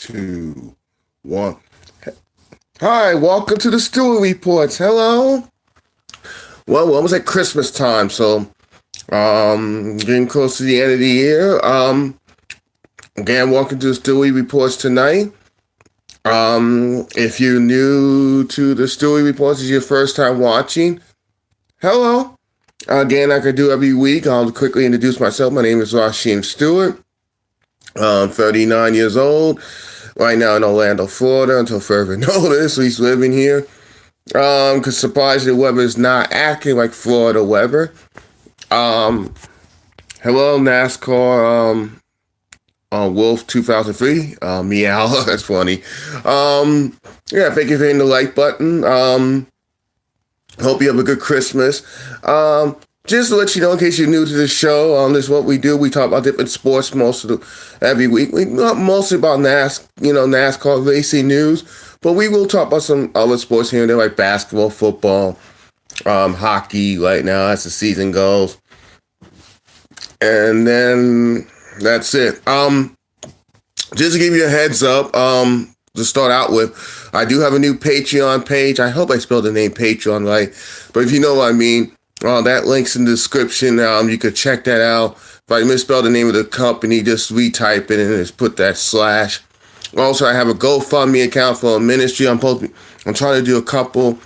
Two, one. Hi, welcome to the Stewy Reports. Hello. Well, we're almost at Christmas time, so getting close to the end of the year. Again, welcome to the Stewy Reports tonight. If you're new to the Stewy Reports, is your first time watching, hello. Again, like I do every week, I'll quickly introduce myself. My name is Rasheen Stewart. I'm 39 years old. Right now in Orlando, Florida, until further notice. He's living here. Because surprisingly, the weather is not acting like Florida weather. Hello, NASCAR, Wolf 2003. Meow, that's funny. Yeah, thank you for hitting the like button. Hope you have a good Christmas. Just to let you know, in case you're new to the show, this is what we do. We talk about different sports every week. We not mostly about NASCAR racing news, but we will talk about some other sports here and there, like basketball, football, hockey. Right now, as the season goes, and then that's it. Just to give you a heads up, to start out with, I do have a new Patreon page. I hope I spelled the name Patreon right, but if you know what I mean. That link's in the description. You could check that out. If I misspelled the name of the company, just retype it and just put that slash. Also, I have a GoFundMe account for a ministry. I'm trying to do a couple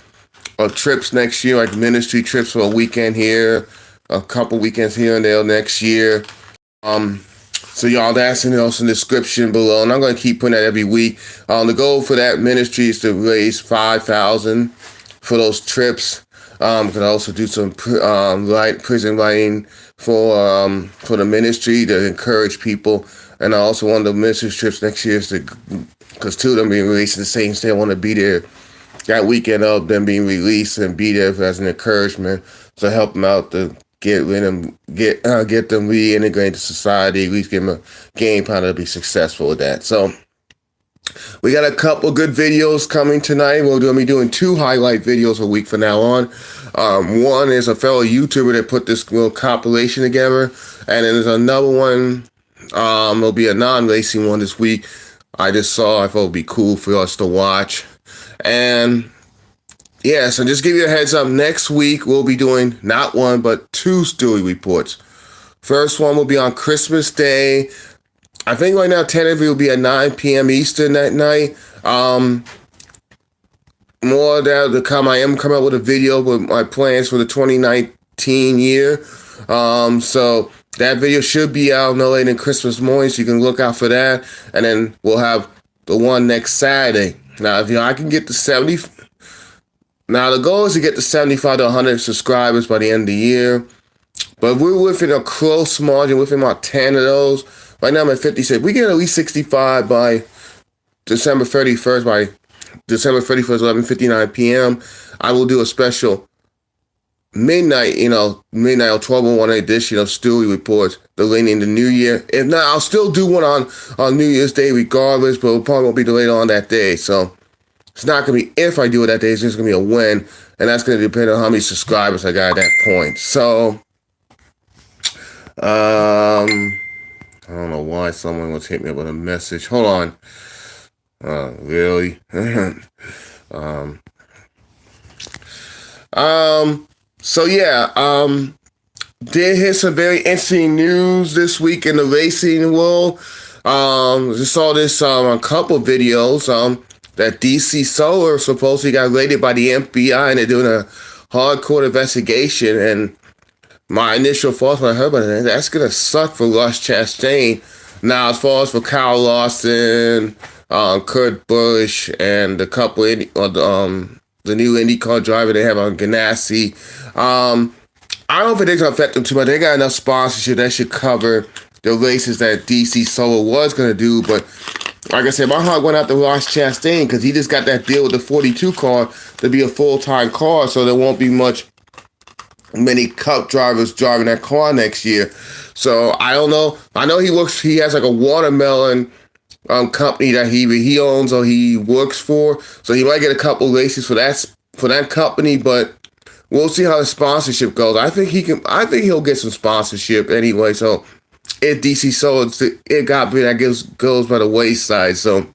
of trips next year, like ministry trips for a weekend here, a couple weekends here and there next year. So y'all, that's in the description below, and I'm going to keep putting that every week. The goal for that ministry is to raise $5,000 for those trips. Could also do some prison writing for the ministry to encourage people, and I also want the ministry trips next year because two of them being released in the same state. I want to be there that weekend of them being released and be there as an encouragement to help them out to get them reintegrated into society. At least give them a game plan to be successful with that. So. We got a couple good videos coming tonight. We'll be doing 2 highlight videos a week from now on. One is a fellow YouTuber that put this little compilation together. And then there's another one. It'll be a non-racing one this week. I just saw. I thought it would be cool for us to watch. And yeah, so just give you a heads up. Next week, we'll be doing not 1, but 2 Stewy reports. First one will be on Christmas Day. I think right now, tentatively, will be at 9 p.m. Eastern that night. More of that to come. I am coming up with a video with my plans for the 2019 year. So that video should be out no later than Christmas morning, so you can look out for that. And then we'll have the one next Saturday. Now, if I can get to 70, now the goal is to get to 75 to 100 subscribers by the end of the year. But we're within a close margin, within about 10 of those. Right now I'm at 56. We get at least 65 by December 31st. By December 31st, 11:59 p.m. I will do a special midnight or 12:01 edition of Stewy Reports, delaying the New Year. If not, I'll still do one on New Year's Day regardless, but it probably won't be delayed on that day. So it's not going to be if I do it that day. It's just going to be a when, and that's going to depend on how many subscribers I got at that point. So, I don't know why someone was hitting me up with a message. Hold on. Really? So yeah, did hear some very interesting news this week in the racing world. Just saw this on a couple videos. That DC Solar supposedly got raided by the FBI and they're doing a hardcore investigation. And my initial thoughts when I heard about it, that's going to suck for Ross Chastain. Now, as far as for Kyle Larson, Kurt Busch, and the couple, the new IndyCar driver they have on Ganassi, I don't think it's going to affect them too much. They got enough sponsorship that should cover the races that DC Solar was going to do. But like I said, my heart went out to Ross Chastain because he just got that deal with the 42 car to be a full-time car, so there won't be many cup drivers driving that car next year. So I don't know. I know he has like a watermelon company that he owns or he works for. So he might get a couple races for that company, but we'll see how the sponsorship goes. I think he'll get some sponsorship anyway. So if DC Solar, it got me, that goes by the wayside. So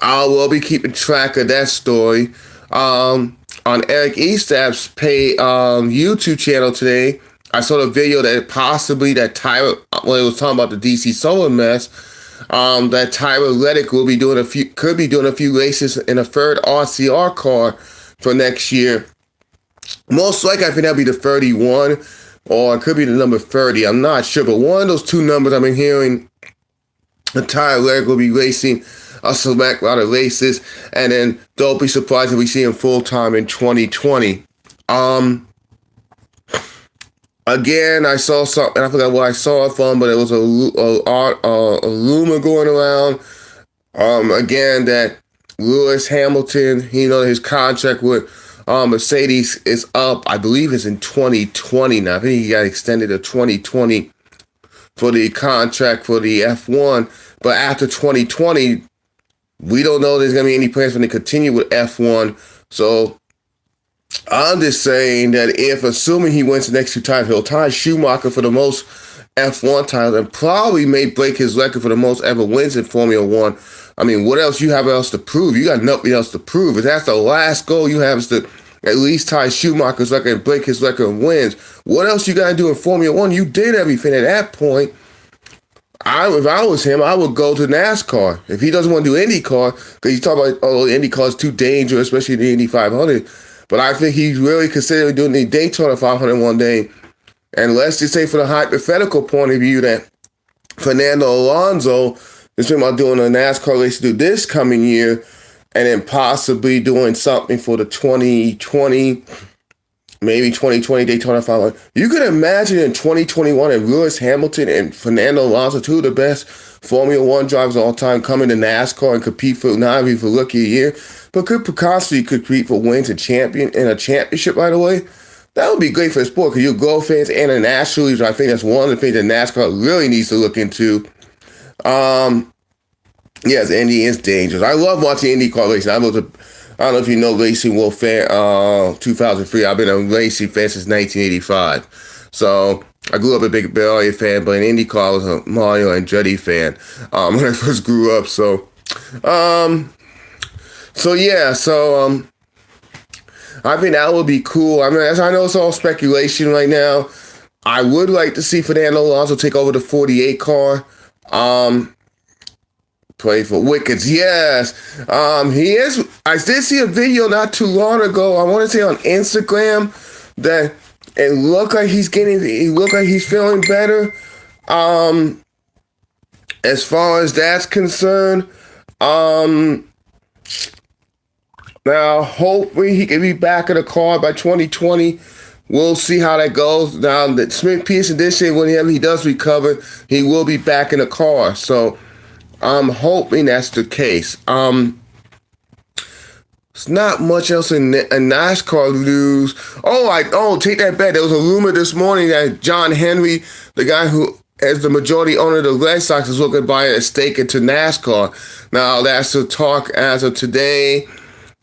I will be keeping track of that story. On Eric Eastap's YouTube channel today, I saw the video that possibly that Tyler, when it was talking about the DC Solar mess, that Tyler Reddick will be could be doing a few races in a third RCR car for next year. Most likely, I think that'll be the 31, or it could be the number 30. I'm not sure, but one of those two numbers I've been hearing, Tyler Reddick will be racing a select lot of races, and then don't be surprised if we see him full time in 2020. Again, I saw something. I forgot where I saw it from, but it was a rumor going around. Again, that Lewis Hamilton, his contract with Mercedes is up. I believe it's in 2020 now. I think he got extended to 2020 for the contract for the F1. But after 2020, we don't know there's going to be any plans for him to continue with F1. So I'm just saying that if, assuming he wins the next two times, he'll tie Schumacher for the most F1 titles and probably may break his record for the most ever wins in Formula One. I mean, what else you have else to prove? You got nothing else to prove. If that's the last goal you have is to at least tie Schumacher's record and break his record and wins, what else you got to do in Formula One? You did everything at that point. If I was him, I would go to NASCAR. If he doesn't want to do IndyCar, because he's talking about, IndyCar is too dangerous, especially the Indy 500. But I think he's really considering doing the Daytona 500 one day. And let's just say, for the hypothetical point of view, that Fernando Alonso is thinking about doing a NASCAR race to do this coming year, and then possibly doing something for the 2020, maybe 2020 Daytona 500. You could imagine in 2021 that Lewis Hamilton and Fernando Alonso, two of the best Formula One drivers of all time, come into NASCAR and compete for not only for Rookie of the Year, but could possibly compete for wins and a championship right away. That would be great for the sport, because you go fans internationally. I think that's one of the things that NASCAR really needs to look into. Yes, Indy is dangerous. I love watching IndyCar racing. I don't know if you know Racing Wolf fan, 2003. I've been a racing fan since 1985. So I grew up a big Barry fan, but in IndyCar I was a Mario Andretti fan when I first grew up. I think that would be cool. I mean, as I know, it's all speculation right now. I would like to see Fernando Alonso take over the 48 car. Play for Wickets, yes. He is. I did see a video not too long ago, I want to say on Instagram, that it looked like he's feeling better. As far as that's concerned, now hopefully he can be back in the car by 2020. We'll see how that goes. Now that Smith Pearson did say whenever he does recover, he will be back in the car. So I'm hoping that's the case. It's not much else in NASCAR news. Take that back. There was a rumor this morning that John Henry, the guy who is the majority owner of the Red Sox, is looking to buy a stake into NASCAR. Now that's the talk as of today.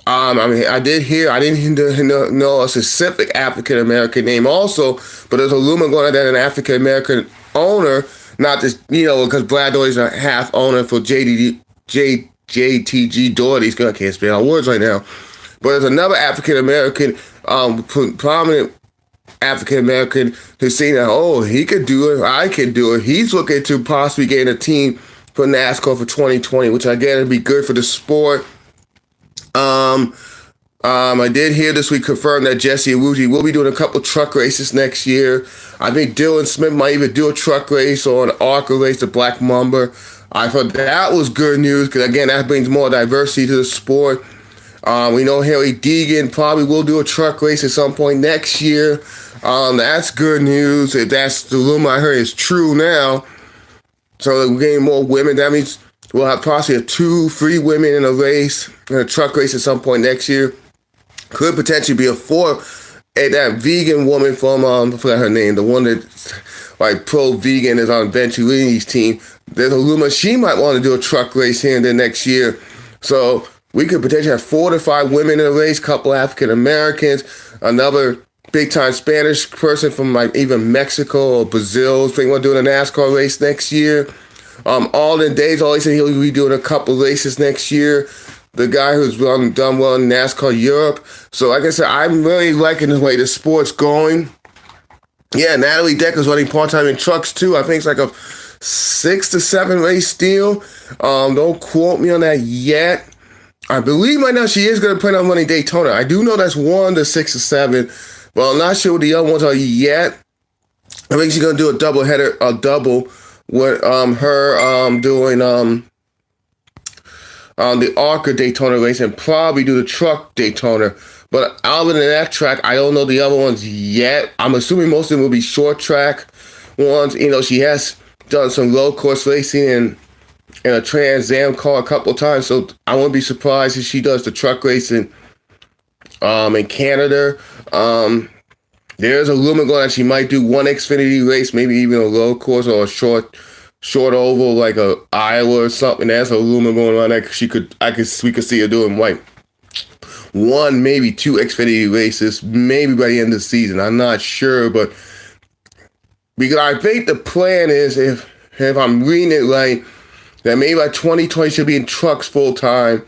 I didn't know a specific African American name also, but there's a rumor going on that an African American owner, not just, because Brad Doherty's a half owner for JTG Doherty. I can't spell out words right now. But there's another African American, prominent African American, who's saying that, he could do it, I could do it. He's looking to possibly get a team for NASCAR for 2020, which again would be good for the sport. I did hear this week confirmed that Jesse Iwuji will be doing a couple truck races next year. I think Dylan Smith might even do a truck race or an ARCA race, the Black Mamba. I thought that was good news, because again, that brings more diversity to the sport. We know Harry Deegan probably will do a truck race at some point next year. That's good news. If that's the rumor I heard is true now. So we're getting more women. That means we'll have possibly 2-3 women in a truck race at some point next year. Could potentially be a 4th. And that vegan woman from, I forgot her name, the one that, pro-vegan, is on Venturini's team. There's a rumor she might want to do a truck race here in the next year. So we could potentially have 4 to 5 women in a race, couple African Americans, another big-time Spanish person from even Mexico or Brazil, thinking about doing a NASCAR race next year. Alden Days always said he'll be doing a couple races next year. The guy who's done well in NASCAR Europe. So like I said, I'm really liking the way the sport's going. Yeah, Natalie Decker's running part-time in trucks too. I think it's like a 6 to 7 race deal. Don't quote me on that yet. I believe right now she is going to plan on running Daytona. I do know that's 1 to 6 to 7. Well, I'm not sure what the other ones are yet. I think she's going to do a double with her doing the ARCA Daytona race and probably do the truck Daytona. But other than that track, I don't know the other ones yet. I'm assuming most of them will be short track ones. You know, she has done some low course racing in a Trans Am car a couple of times, so I wouldn't be surprised if she does the truck racing in Canada. There's a rumor going that she might do one Xfinity race, maybe even a low course or a short oval like a Iowa or something. There's a rumor going on that we could see her doing like 1, maybe 2 Xfinity races, maybe by the end of the season. I'm not sure, but because I think the plan is, if I'm reading it right, that maybe by 2020 she'll be in trucks full time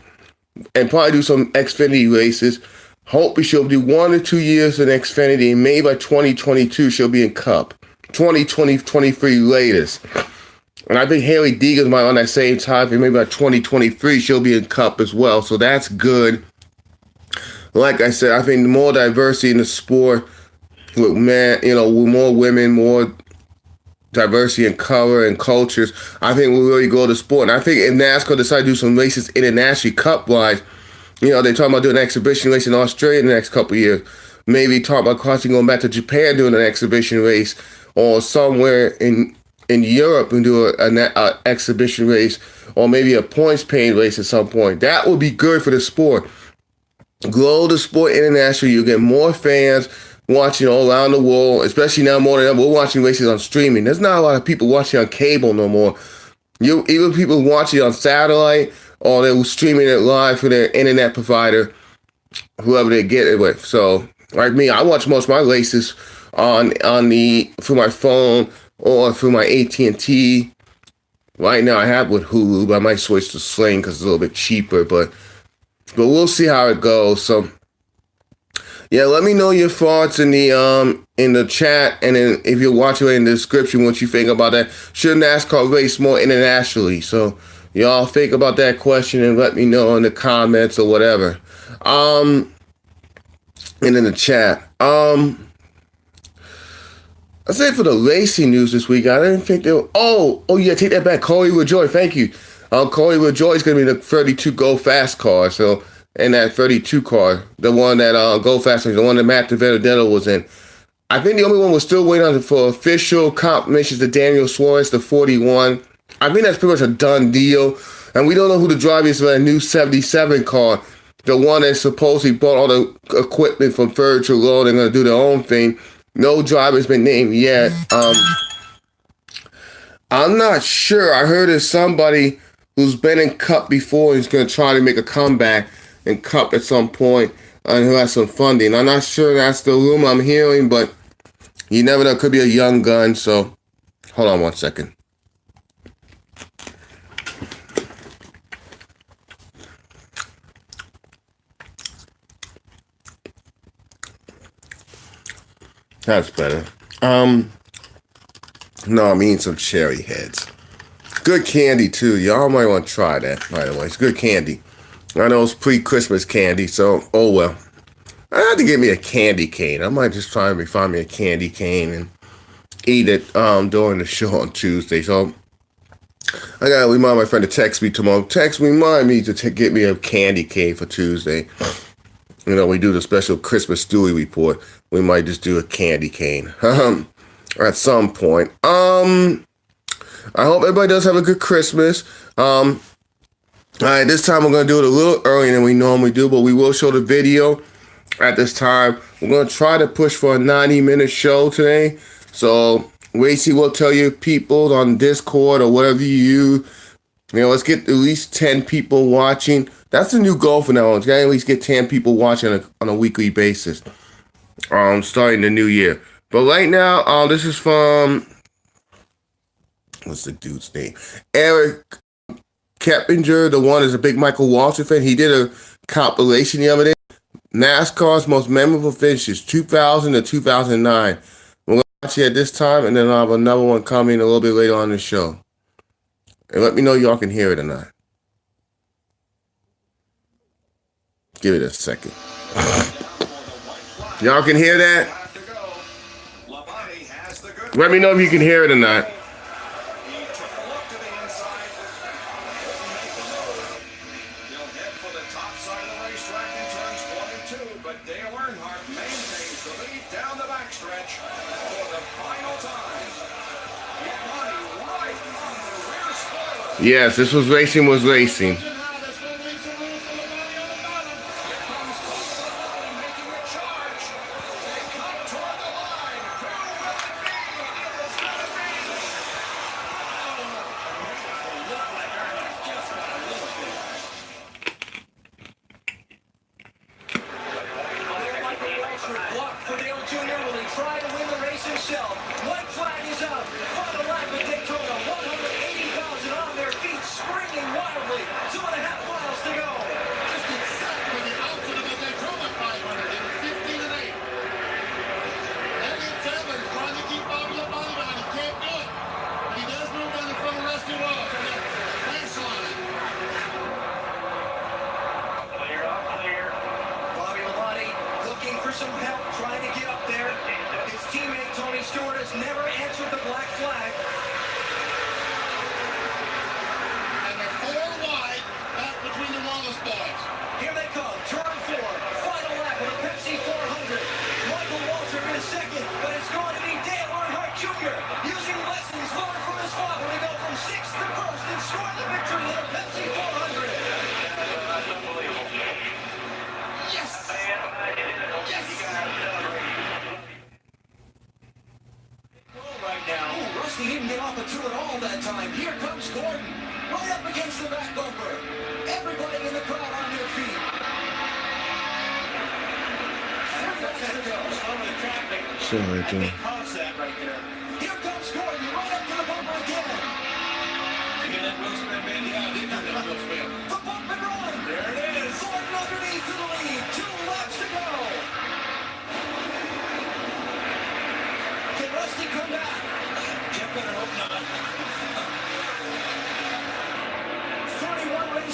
and probably do some Xfinity races. Hopefully she'll do 1 or 2 years in Xfinity, and maybe by 2022 she'll be in Cup. 2023 latest. And I think Haley Deegan's might on that same time, and maybe by 2023 she'll be in Cup as well. So that's good. Like I said, I think more diversity in the sport with with more women, more diversity in color and cultures, I think will really grow the sport. And I think if NASCAR decide to do some races internationally, cup-wise, they're talking about doing an exhibition race in Australia in the next couple of years. Maybe talking about possibly going back to Japan doing an exhibition race, or somewhere in Europe and do an exhibition race, or maybe a points-paying race at some point. That would be good for the sport. Grow the sport internationally. You get more fans watching all around the world, especially now more than ever. We're watching races on streaming. There's not a lot of people watching on cable no more. Even people watching on satellite, or they're streaming it live for their internet provider, whoever they get it with. So, like me, I watch most of my races through my phone or through my AT&T. Right now I have with Hulu, but I might switch to Sling because it's a little bit cheaper, but we'll see how it goes. So yeah, let me know your thoughts in the chat, and then if you're watching it in the description, what you think about that. Should NASCAR race more internationally? So y'all think about that question and let me know in the comments or whatever. And in the chat. I say for the racing news this week, I didn't think they were, oh yeah, take that back. Corey LaJoy, thank you. Corey LaJoy is going to be the 32 Go Fast car. So, in that 32 car, the one that Go Fast, the one that Matt DiVenedetto was in. I think the only one we're still waiting on for official confirmations to Daniel Suarez, the 41. I think that's pretty much a done deal. And we don't know who the driver is for that new 77 car. The one that supposedly bought all the equipment from Virtual Road. They're going to do their own thing. No driver's been named yet. I'm not sure. I heard there's somebody who's been in Cup before who's going to try to make a comeback in Cup at some point and who has some funding. I'm not sure that's the rumor I'm hearing, but you never know. It could be a young gun. So hold on one second. That's better. No, I mean some cherry heads. Good candy too. Y'all might want to try that, by the way. It's good candy. I know it's pre-Christmas candy, so oh well. I had to get me a candy cane. I might just try and find me a candy cane and eat it during the show on Tuesday. So I gotta remind my friend to text me tomorrow. Remind me to get me a candy cane for Tuesday. We do the special Christmas Stewy report. We might just do a candy cane at some point. I hope everybody does have a good Christmas. All right, this time we're going to do it a little earlier than we normally do, but we will show the video at this time. We're going to try to push for a 90-minute show today. So, Racy will tell you people on Discord or whatever you use. Let's get at least 10 people watching. That's the new goal for now on. It's got to at least get 10 people watching on a weekly basis. Starting the new year. But right now, this is from What's the dude's name? Eric Keppinger, the one is a big Michael Waltrip fan. He did a compilation the other day. NASCAR's most memorable finishes, 2000 to 2009. We'll watch it at this time, and then I'll have another one coming a little bit later on in the show. And let me know y'all can hear it or not. Give it a second. Y'all can hear that? Let me know if you can hear it or not. Yes, this was racing.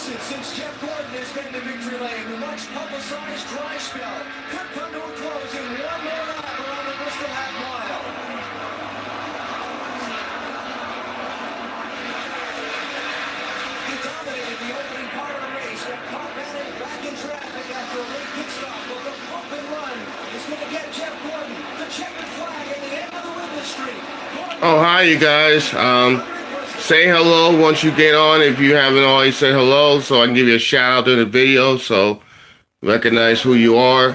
Since Jeff Gordon has been to victory lane, the much publicized dry spell could come to a close in one more lap around the Bristol half mile. He dominated the opening part of the race, but caught Bennett back in traffic after a late pit stop. But the bump and run is going to get Jeff Gordon the checkered flag at the end of the witness streak. Oh, hi, you guys. Say hello once you get on if you haven't already said hello, so I can give you a shout out in the video, so recognize who you are.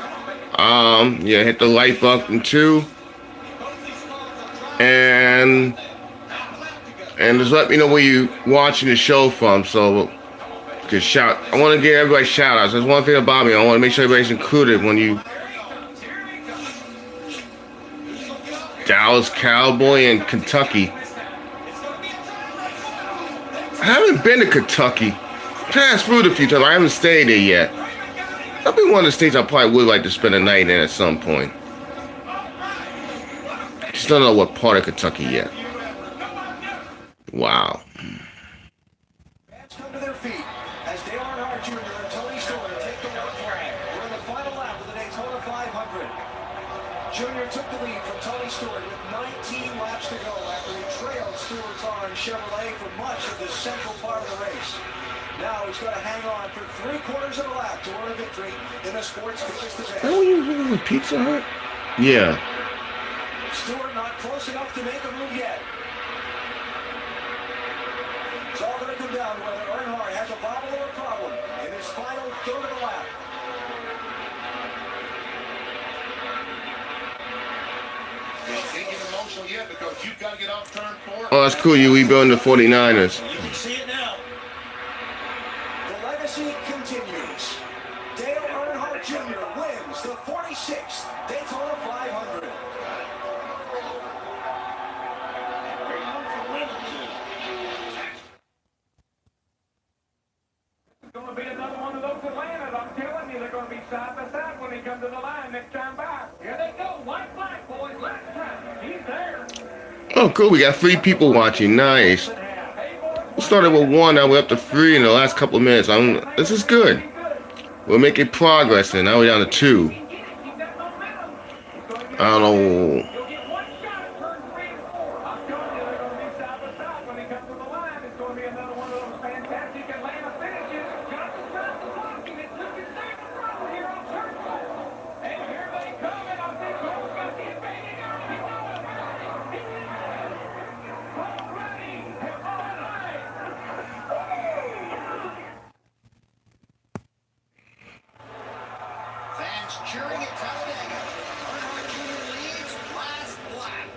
Yeah, hit the like button too, and just let me know where you watching the show from. So, just shout. I want to give everybody shout outs. There's one thing about me. I want to make sure everybody's included when you. Dallas Cowboy and Kentucky. I haven't been to Kentucky. Passed through it a few times. I haven't stayed there yet. That'd be one of the states I probably would like to spend a night in at some point. Just don't know what part of Kentucky yet. Wow. Fans come to their feet as Dale Earnhardt Jr. and Tony Stewart take the white flag. We're in the final lap of the Daytona 500. Jr. took the lead from Tony Stewart with 19 laps to go after he trailed Stewart's on Chevrolet for much of the central part of the race. Now he's going to hang on for 3/4 of a lap to earn a victory in the sport's biggest event. Oh, you really with Pizza Hut? Yeah. Stewart not close enough to make a move yet. It's all going to come down to whether Earnhardt has a bobble or a problem in his final third of the lap. Yet because you've got to get off turn 4. Oh, that's cool. You rebuilding the 49ers. You can see it now. The legacy continues. Dale Earnhardt Jr. wins the 46th Daytona 500. to the line next time by. Here they go. White flag, boys. Last time. He's there. Oh, cool. We got 3 people watching. Nice. We started with 1. Now we're up to 3 in the last couple of minutes. This is good. We're making progress, and now we're down to 2. I don't know. Fans cheering at Talladega. Earnhardt Jr. leads last lap.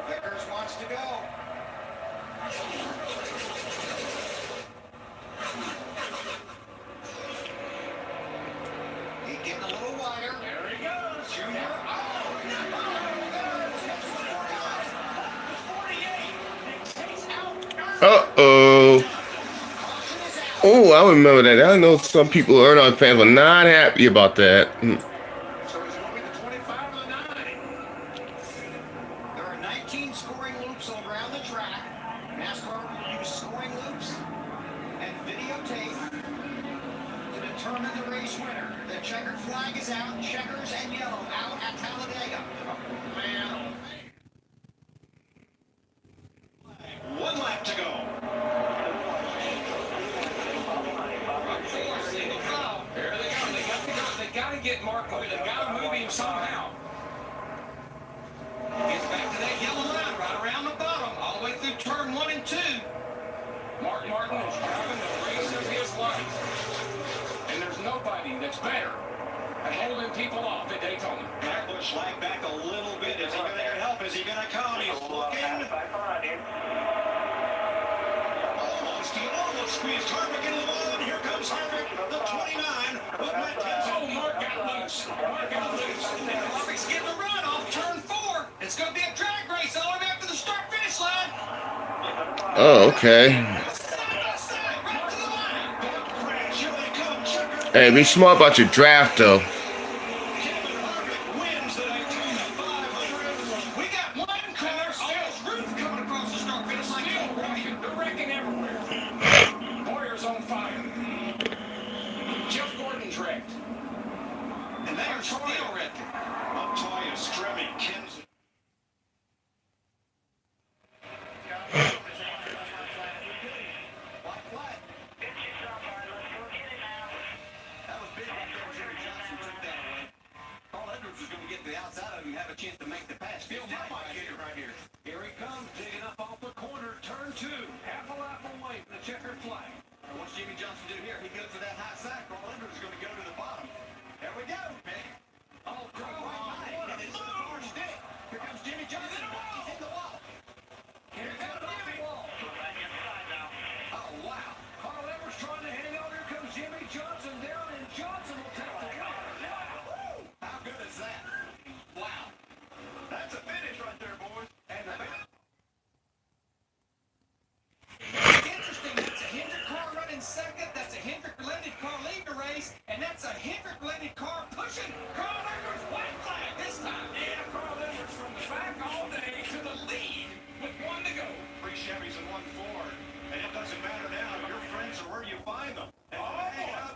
Vickers wants to go. He's getting a little wider. There he goes. Junior. Oh, no. 48. Uh-oh. Oh, I remember that. I know some people, Earnhardt fans, were not happy about that. So it's going to be the 25 or the 9. There are 19 scoring loops around the track. NASCAR will use scoring loops and videotape to determine the race winner. The checkered flag is out. Checkers and yellow out at Talladega. Man. 1 lap to go. There they go. They got to get Mark Hoy. They got to move him somehow. Gets back to that yellow line right around the bottom, all the way through turn 1 and 2. Mark Martin is driving the race of his life. And there's nobody that's better at holding people off at Daytona. That Busch lagged back a little bit. Is he going to get help? Is he going to come? He's looking. Almost squeezed Harvick into the wall, and here comes Harvick, the 29. Oh, Mark got loose. Harvick's getting a run off turn 4. It's going to be a drag race all the way up to the start-finish line. Oh, okay. Hey, be smart about your draft, though. We got one car, roof coming across the start-finish line. They're wrecking everywhere. Warriors on fire. Jeff Gordon's wrecked. And they are still wrecking. Montoya, Stremme, Kinsey. That was big right there. Jimmy Johnson took that away. Carl Edwards was going to get to the outside of him and have a chance to make the pass. Still might get it right here. Here he comes, digging up off the corner, turn 2. Half a lap away from the checkered flag. And what's Jimmy Johnson do here? He goes for that high side. Carl Edwards is going to go to the bottom. There we go, man. Oh, Carl, right. And it's a far stick. Here comes Jimmy Johnson. He's in the wall. Here comes Jimmy. Oh, wow. Carl Edwards trying to hang on. Here comes Jimmy Johnson down, and Johnson will take the car. How good is that? Wow. That's a finish right there, boys. And interesting. That's a Hendrick car running second. That's a Hendrick-related car leading the race. And that's a Hendrick-related car pushing Carl Edwards. White flag this time. Yeah, Carl Edwards from the back all day to the lead with 1 to go. 3 Chevys and 1 Ford. And it doesn't matter now. Your friends are where you find them.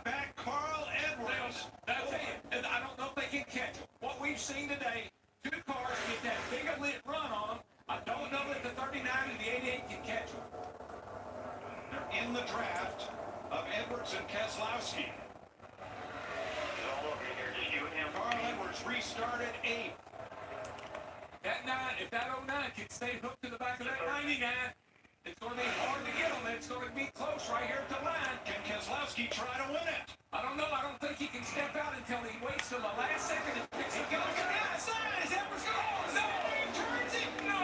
Back Carl Edwards. That's it. And I don't know if they can catch him. What we've seen today, 2 cars get that big a lit run on them. I don't know that the 39 and the 88 can catch them. They're in the draft of Edwards and Keselowski. Carl Edwards restarted 8th. That 9, if that 09 can stay hooked to the back of that 99, it's going to be hard to get him. It's going to be close right here at the line. Can Keselowski try to win it? I don't know. I don't think he can step out until he waits till the last second and picks it. He goes to the outside. Is Edwards going to no, he turns it. No.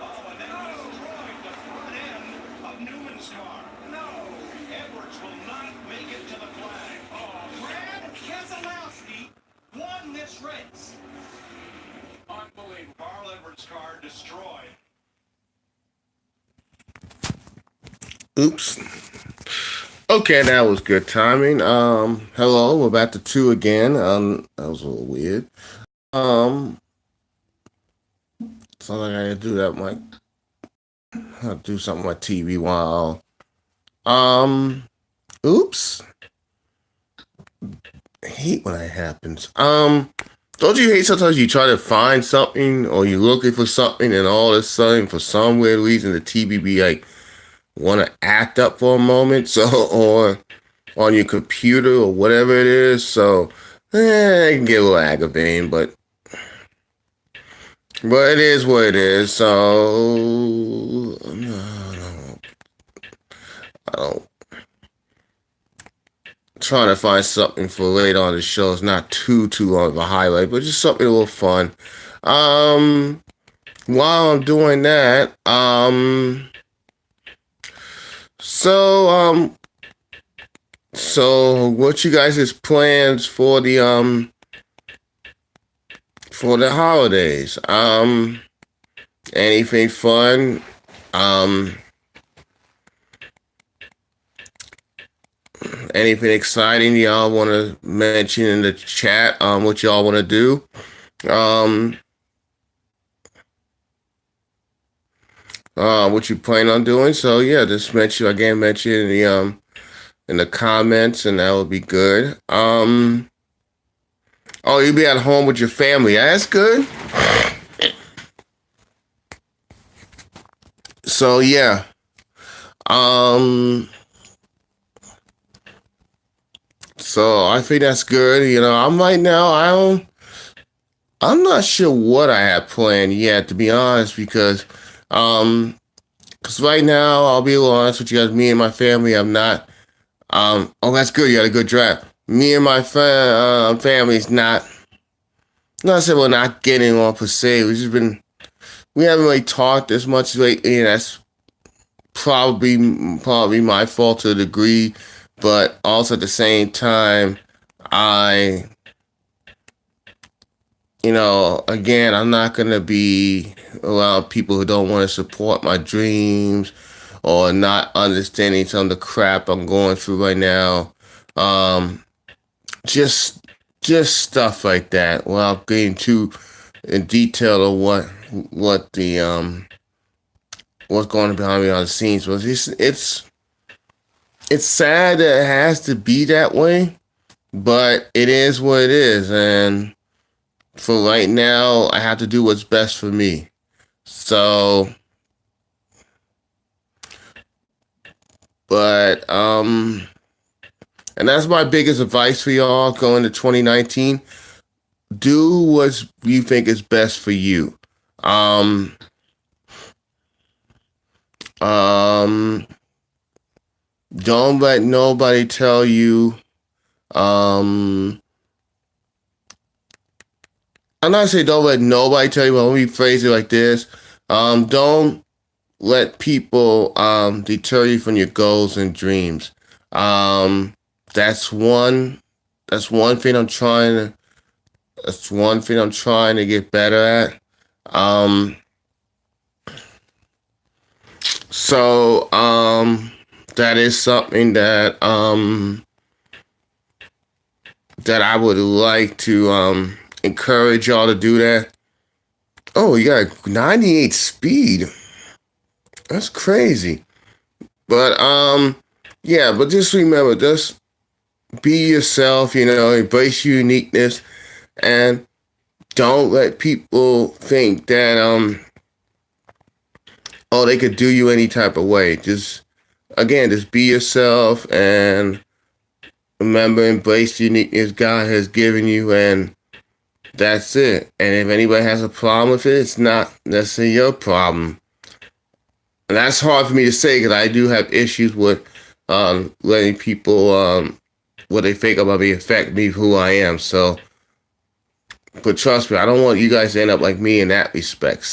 Oh, and then destroyed the front end of Newman's car. No. Edwards will not make it to the flag. Oh, Brad Keselowski won this race. Unbelievable. Carl Edwards' car destroyed. Oops. Okay, that was good timing. Hello, we're back to two again. That was a little weird. Um, Sounds like I gotta do that. I'll do something on TV while. Um, Oops. I hate when that happens. Don't you hate sometimes you try to find something or you're looking for something and all of a sudden, for some weird reason, the TV be like want to act up for a moment, so or on your computer or whatever it is. So it can get a little aggravating, but it is what it is. So no, I don't trying to find something for later on the show. It's not too long of a highlight, but just something a little fun. Um, while I'm doing that, so so what you guys' plans for the holidays? Anything fun? Um, Anything exciting y'all want to mention in the chat? What y'all want to do? Um, what you plan on doing? So yeah, just mention in the comments, and that would be good. Oh, you'll be at home with your family. That's good. So yeah. Um, so I think that's good. I'm right now. I'm not sure what I have planned yet, to be honest, um, because right now I'll be honest with you guys. Me and my family, I'm not. Oh, that's good. You had a good draft. Me and my family's not saying we're not getting on per se. We haven't really talked as much lately, and that's probably my fault to a degree. But also at the same time, I, again, I'm not gonna be around people who don't want to support my dreams or not understanding some of the crap I'm going through right now. Um, just stuff like that. Without getting too in detail of what the what's going on behind me on the scenes. But it's sad that it has to be that way, but it is what it is, and for right now, I have to do what's best for me. So, but and that's my biggest advice for y'all going to 2019. Do what you think is best for you. Um, um, don't let nobody tell you. I'm not saying don't let nobody tell you, but let me phrase it like this. Don't let people deter you from your goals and dreams. Um, that's one. That's one thing I'm trying to. That's one thing I'm trying to get better at. Um, so that is something that I would like to encourage y'all to do that. Oh, you got 98 speed. That's crazy. But yeah, but just remember, just be yourself, embrace your uniqueness, and don't let people think that oh, they could do you any type of way. Just be yourself and remember, embrace the uniqueness God has given you, and that's it. And if anybody has a problem with it, it's not necessarily your problem. And that's hard for me to say because I do have issues with letting people what they think about me affect me who I am. So, but trust me, I don't want you guys to end up like me in that respect.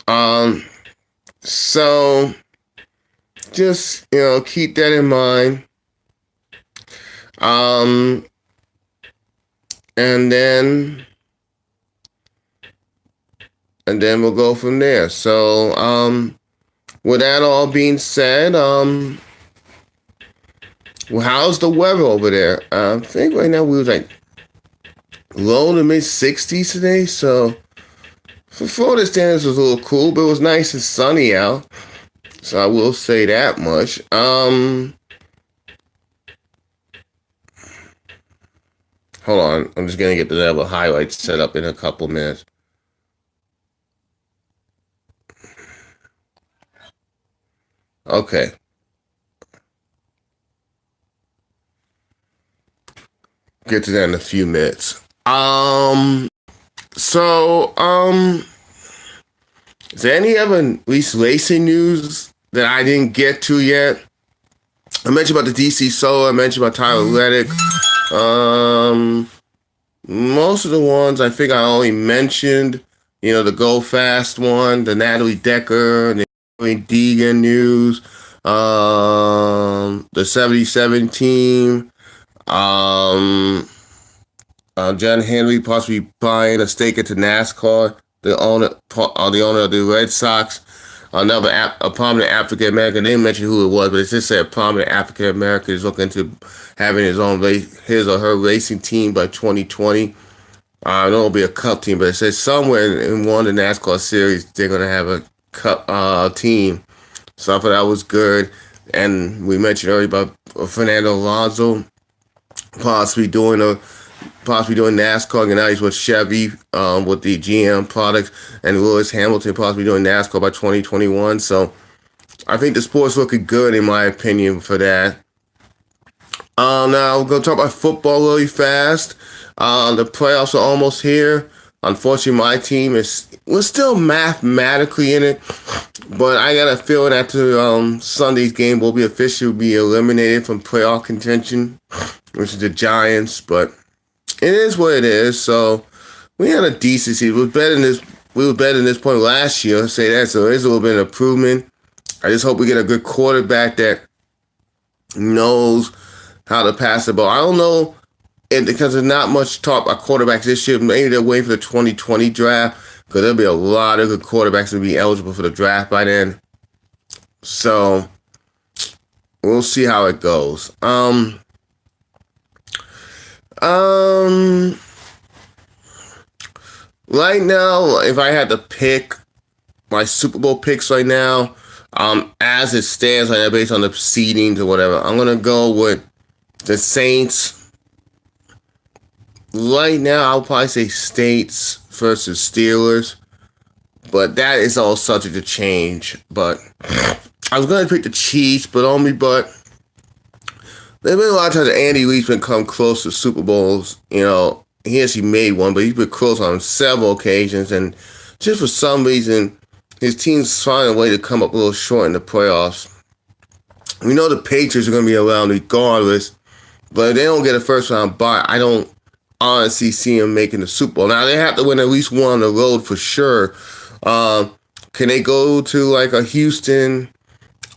Um, so just keep that in mind. Um, and then we'll go from there. So with that all being said, well, how's the weather over there? I think right now we was like low to mid 60s today, so for Florida standards, it was a little cool, but it was nice and sunny out. So I will say that much. Hold on, I'm just gonna get the level highlights set up in a couple minutes. Okay. Get to that in a few minutes. So, is there any other at least racing news that I didn't get to yet? I mentioned about the DC Solar. I mentioned about Tyler Reddick. Most of the ones I think I only mentioned. You know, the Go Fast one, the Natalie Decker, the Deegan news, the 77 team, John Henry possibly buying a stake into NASCAR, the owner of the Red Sox. A prominent African American. They didn't mention who it was, but it just said a prominent African American is looking to having his his or her racing team by 2020. I know it'll be a cup team, but it says somewhere in one of the NASCAR series they're gonna have a cup team. So I thought that was good. And we mentioned earlier about Fernando Alonso possibly doing NASCAR, and now he's with Chevy with the GM products, and Lewis Hamilton possibly doing NASCAR by 2021. So I think the sport's looking good in my opinion for that. Now we're gonna talk about football really fast. The playoffs are almost here. Unfortunately, my team we're still mathematically in it, but I got a feeling after Sunday's game we'll be officially be eliminated from playoff contention, which is the Giants. But it is what it is. So we had a decent season. We were better than this point last year. Say that. So there's a little bit of improvement. I just hope we get a good quarterback that knows how to pass the ball. I don't know. And because there's not much talk about quarterbacks this year, maybe they're waiting for the 2020 draft, because there'll be a lot of good quarterbacks to be eligible for the draft by then. So we'll see how it goes. Right now, if I had to pick my Super Bowl picks right now, as it stands right now, based on the seedings or whatever, I'm gonna go with the Saints. Right now, I'll probably say Saints versus Steelers, but that is all subject to change. But I was going to pick the Chiefs, but there's been a lot of times that Andy Reid's been come close to Super Bowls. You know, he actually made one, but he's been close on several occasions, and just for some reason, his team's finding a way to come up a little short in the playoffs. We know the Patriots are going to be around regardless, but if they don't get a first round bye, I don't honestly see them making the Super Bowl. Now, they have to win at least one on the road for sure. Can they go to like a Houston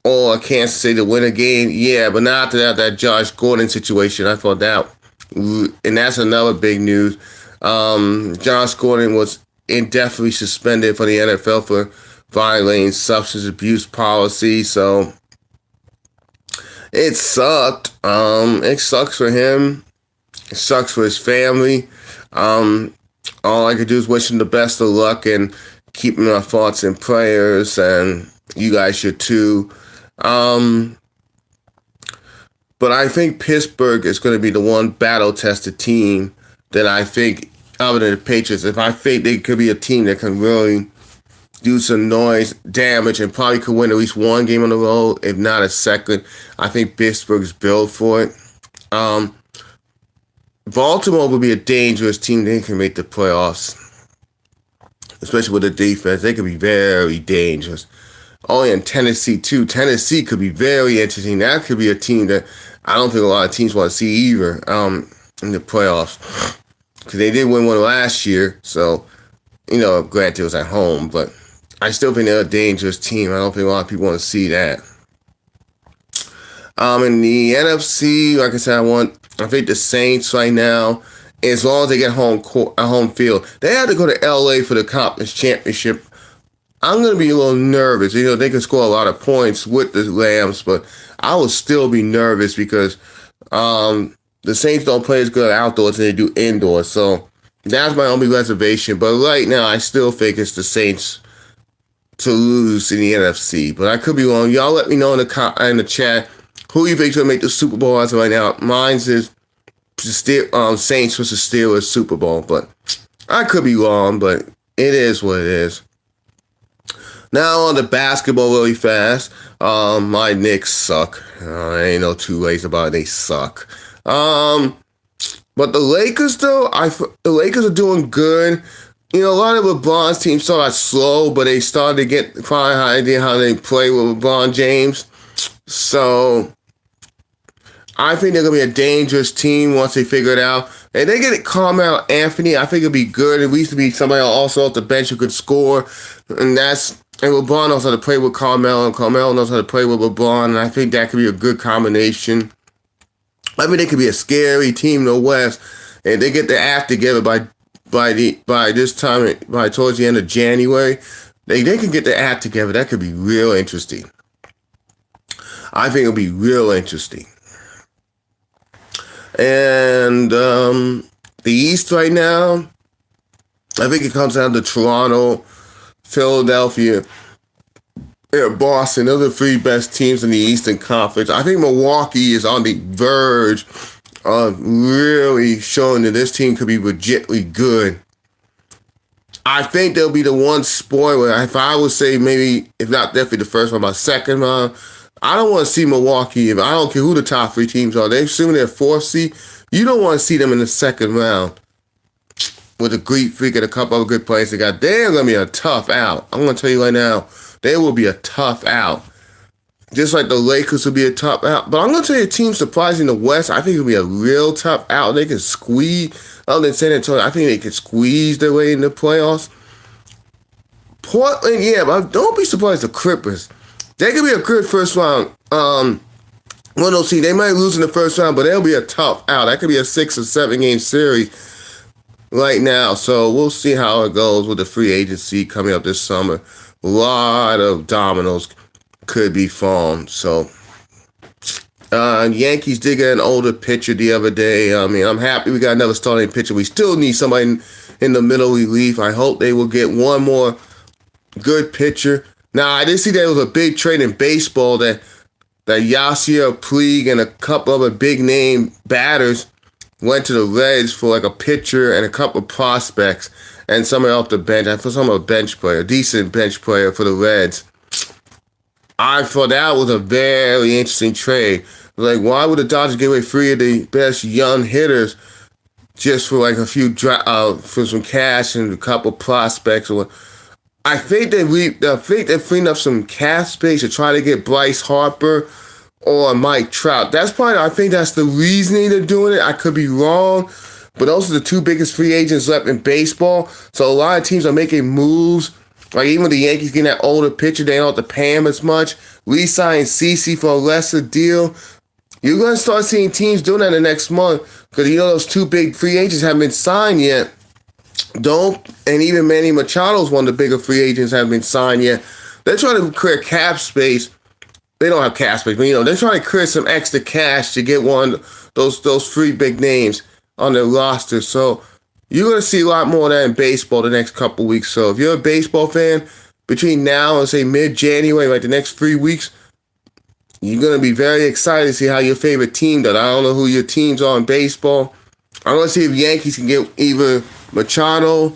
or a Kansas City to win a game? Yeah, but not after that Josh Gordon situation. I thought that, and that's another big news. Josh Gordon was indefinitely suspended for the NFL for violating substance abuse policy, so it sucked. It sucks for him. It sucks for his family. All I could do is wish him the best of luck and keep him in our thoughts and prayers, and you guys should too. But I think Pittsburgh is going to be the one battle-tested team that I think, other than the Patriots, if I think they could be a team that can really do some noise, damage, and probably could win at least one game on the road, if not a second. I think Pittsburgh's built for it. Baltimore would be a dangerous team. They can make the playoffs, especially with the defense. They could be very dangerous. Oh, and Tennessee, too. Tennessee could be very interesting. That could be a team that I don't think a lot of teams want to see either in the playoffs, because they did win one last year. So, you know, granted it was at home, but I still think they're a dangerous team. I don't think a lot of people want to see that. In the NFC, like I said, I think the Saints right now, as long as they get home field, they have to go to LA for the conference championship. I'm going to be a little nervous. They can score a lot of points with the Rams, but I will still be nervous because the Saints don't play as good outdoors as they do indoors. So that's my only reservation. But right now, I still think it's the Saints to lose in the NFC. But I could be wrong. Y'all let me know in the chat who you think's going to make the Super Bowl as of right now. Mine's is Saints versus Steelers Super Bowl. But I could be wrong, but it is what it is. Now on the basketball really fast. My Knicks suck. Ain't no two ways about it. They suck. But the Lakers though, the Lakers are doing good. A lot of LeBron's teams started slow, but they started to find an idea how they play with LeBron James. So I think they're gonna be a dangerous team once they figure it out. And they get it Carmelo Anthony, I think it'll be good. At least to be somebody also off the bench who could score. And LeBron knows how to play with Carmelo, and Carmelo knows how to play with LeBron, and I think that could be a good combination. I mean, they could be a scary team in the West, and they get their act together by this time, by towards the end of January. They can get their act together. That could be real interesting. I think it'll be real interesting. And the East right now, I think it comes down to Toronto, Philadelphia, and Boston. Those are the three best teams in the Eastern Conference. I think Milwaukee is on the verge of really showing that this team could be legitimately good. I think they'll be the one spoiler. If I would say maybe, if not definitely the first round, my second round, I don't want to see Milwaukee. I don't care who the top three teams are. They're assuming they're fourth seed. You don't want to see them in the second round with a Greek Freak and a couple other good players they got. They're going to be a tough out. I'm going to tell you right now, they will be a tough out. Just like the Lakers will be a tough out. But I'm going to tell you a team surprising the West, I think it'll be a real tough out. They can squeeze, other than San Antonio, I think they can squeeze their way in the playoffs. Portland, yeah, but don't be surprised the Clippers. They could be a good first round. One of those teams, they might lose in the first round, but they'll be a tough out. That could be a 6 or 7 game series right now. So we'll see how it goes with the free agency coming up this summer. A lot of dominoes could be formed. So Yankees did get an older pitcher the other day. I mean, I'm happy we got another starting pitcher. We still need somebody in the middle relief. I hope they will get one more good pitcher. Now, I did see there was a big trade in baseball that Yasier Puig and a couple other big-name batters went to the Reds for like a pitcher and a couple of prospects and somebody off the bench. I thought a bench player, a decent bench player for the Reds. I thought that was a very interesting trade. Like, why would the Dodgers give away 3 of the best young hitters just for like a few for some cash and a couple of prospects or what? I think they're freeing up some cap space to try to get Bryce Harper or Mike Trout. I think that's the reasoning they're doing it. I could be wrong, but those are the 2 biggest free agents left in baseball. So a lot of teams are making moves. Like even the Yankees getting that older pitcher, they don't have to pay him as much. Re-sign CeCe for a lesser deal. You're going to start seeing teams doing that in the next month because those 2 big free agents haven't been signed yet. And even Manny Machado's one of the bigger free agents haven't been signed yet. They're trying to clear cap space. They don't have cap space, but they're trying to clear some extra cash to get one of those 3 big names on their roster. So you're gonna see a lot more of that in baseball the next couple weeks. So if you're a baseball fan, between now and say mid-January, like the next 3 weeks, you're gonna be very excited to see how your favorite team does. I don't know who your teams are in baseball. I'm gonna see if Yankees can get either Machado,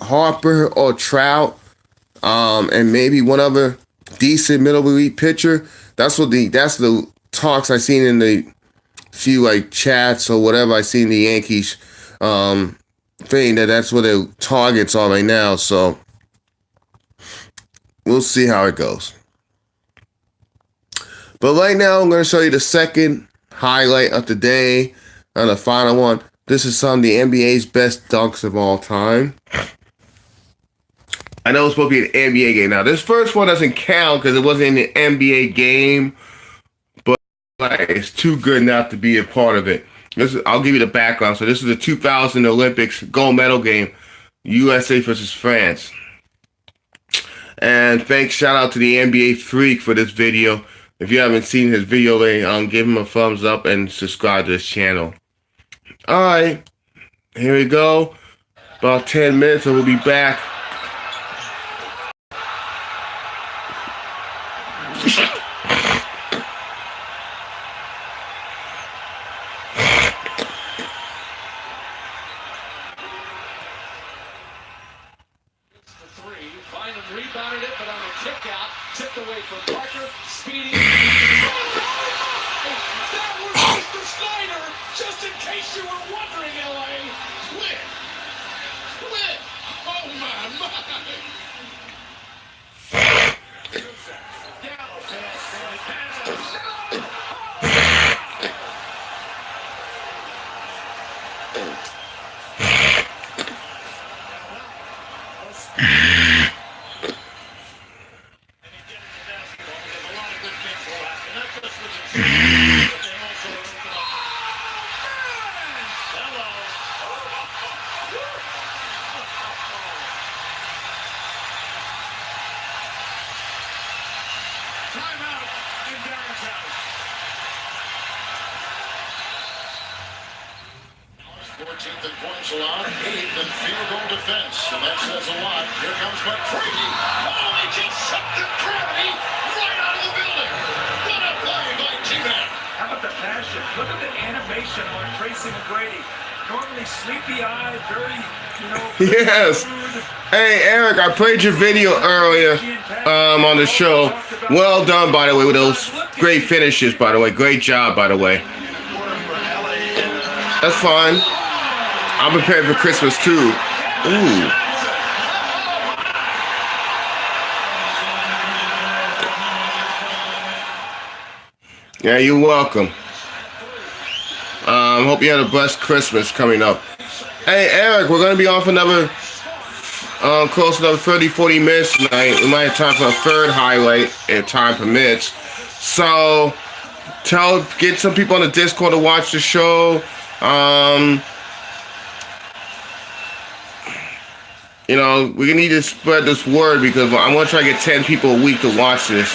Harper, or Trout, and maybe one other decent middle relief pitcher. That's the talks I seen in the few like chats or whatever I seen the Yankees saying that's what their targets are right now. So we'll see how it goes. But right now I'm going to show you the second highlight of the day and the final one. This is some of the NBA's best dunks of all time. I know it's supposed to be an NBA game. Now, this first one doesn't count because it wasn't an NBA game, but it's too good not to be a part of it. I'll give you the background. So this is the 2000 Olympics gold medal game, USA versus France. And thanks, shout out to the NBA Freak for this video. If you haven't seen his video, then give him a thumbs up and subscribe to his channel. All right, here we go. About 10 minutes and we'll be back. Rebounded it, but on a kick out, tipped away from Parker, Speedy. That was Mr. Snyder, just in case you were wondering, LA. Quit. Oh my. Timeout in Darren's house. 14th in points allowed, 8th in field goal defense, and that says a lot. Here comes McCready. Oh, he just shut the Curry right out of the building. What a play by T-Man. How about the passion? Look at the animation on Tracy McGrady. Normally sleepy-eyed, very, Yes. Hey, Eric, I played your video earlier on the show. Well done, by the way, with those great finishes, by the way. Great job, by the way. That's fine. I'm prepared for Christmas, too. Ooh. Yeah, you're welcome. Hope you had a blessed Christmas coming up. Hey, Eric, we're going to be off another, close to another 30, 40 minutes tonight. We might have time for a third highlight if time permits. So, get some people on the Discord to watch the show. We need to spread this word because I want to try to get 10 people a week to watch this.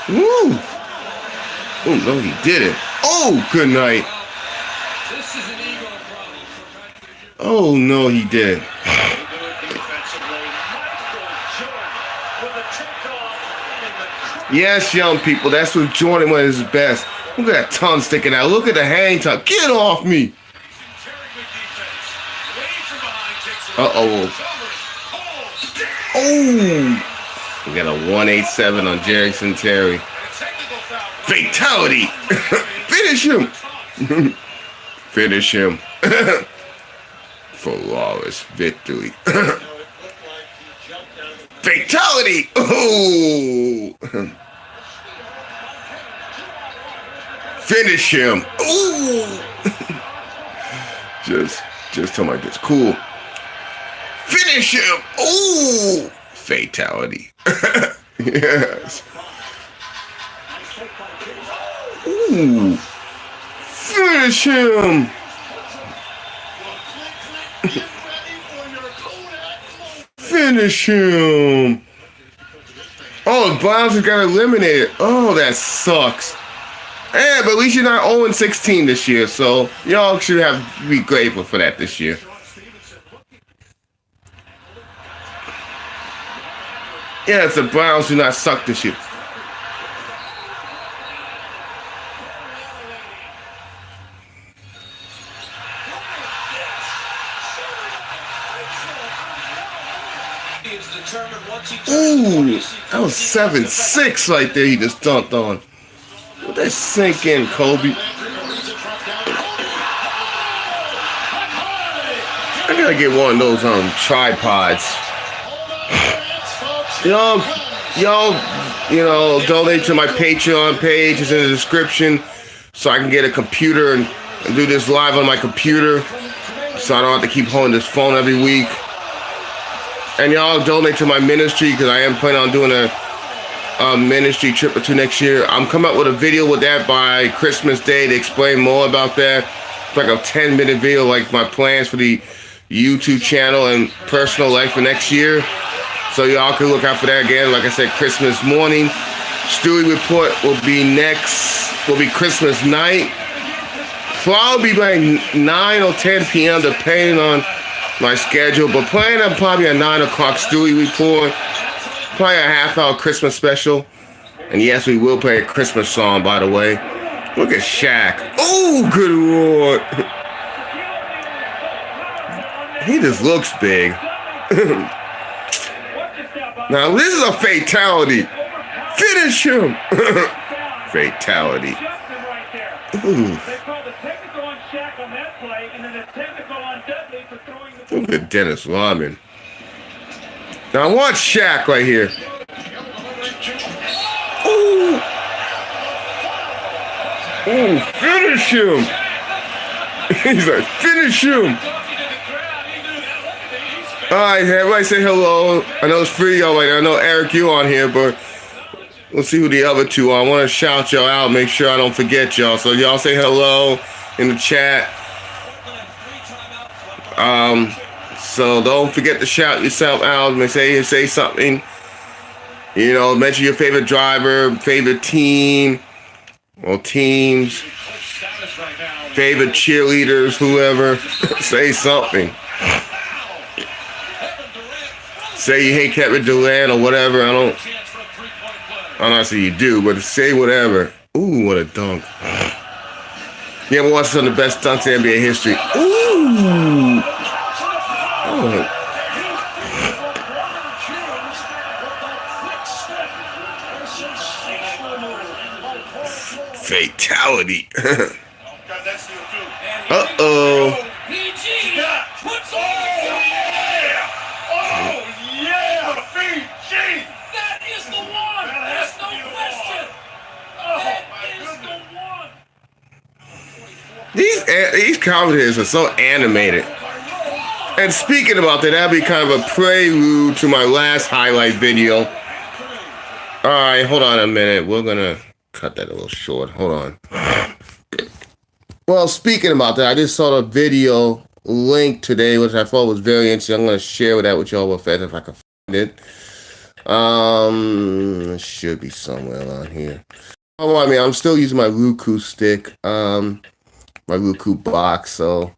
Woo! Oh, no, he didn't. Oh, good night. Oh, no, he didn't. Yes, young people, that's what Jordan was his best. Look at that tongue sticking out. Look at the hang time. Get off me. Uh-oh. Oh. We got a 187 on Jerison Terry. Fatality. Finish him. Finish him. Flawless victory. Fatality. Oh. Finish him. Ooh. just tell my this. Cool. Finish him. Ooh. Fatality. Yes. Ooh. Finish him. Finish him. Oh, the Browns have got eliminated. Oh, that sucks. Yeah, but at least you're not 0-16 this year, so y'all should be grateful for that this year. Yes, the Browns do not suck this year. Ooh, that was 7-6 right there he just dunked on. Let that sink in, Kobe. I gotta get one of those tripods. Y'all, donate to my Patreon page. It's in the description, so I can get a computer and do this live on my computer, so I don't have to keep holding this phone every week. And y'all donate to my ministry because I am planning on doing a ministry trip or two next year. I'm coming up with a video with that by Christmas Day to explain more about that. It's like a 10-minute video, like my plans for the YouTube channel and personal life for next year. So y'all can look out for that again. Like I said, Christmas morning. Stewy report will be Christmas night. Probably like 9 or 10 p.m. depending on my schedule. But planning on probably a 9 o'clock Stewy report. Probably a half-hour Christmas special. And yes, we will play a Christmas song, by the way. Look at Shaq. Oh, good lord. He just looks big. Now, this is a fatality. Finish him. Fatality. Ooh. Look at Dennis Rodman. Now, I want Shaq right here. Ooh. Ooh, finish him. He's like, finish him. All right, everybody say hello. I know it's free, y'all. I know Eric, you on here, but let's see who the other two are. I want to shout y'all out, make sure I don't forget y'all. So y'all say hello in the chat. So don't forget to shout yourself out. Say something. You know, mention your favorite driver, favorite team or teams, favorite cheerleaders, whoever. Say something. Say you hate Kevin Durant or whatever. I'm not saying you do, but say whatever. Ooh, what a dunk. You ever watch some of the best dunks in NBA history? Ooh. Oh. Fatality. Uh-oh. These commentators are so animated. And speaking about that, that'll be kind of a prelude to my last highlight video. All right, hold on a minute. We're going to cut that a little short. Hold on. Well, speaking about that, I just saw the video link today, which I thought was very interesting. I'm going to share that with y'all real fast if I can find it. It should be somewhere around here. Oh, I mean, I'm still using my Roku stick, my Roku box. So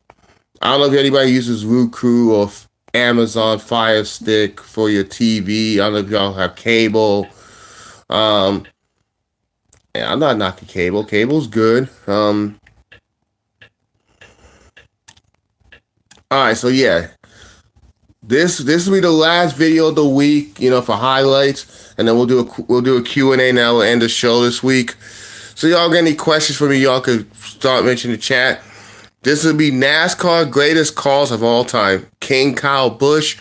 I don't know if anybody uses Roku or Amazon Fire Stick for your TV. I don't know if y'all have cable. Yeah, I'm not knocking cable. Cable's good. All right, so yeah. This will be the last video of the week, you know, for highlights, and then we'll do a Q&A now. We'll end the show this week. So y'all got any questions for me? Y'all could start mentioning the chat. This will be NASCAR greatest calls of all time. King Kyle Busch.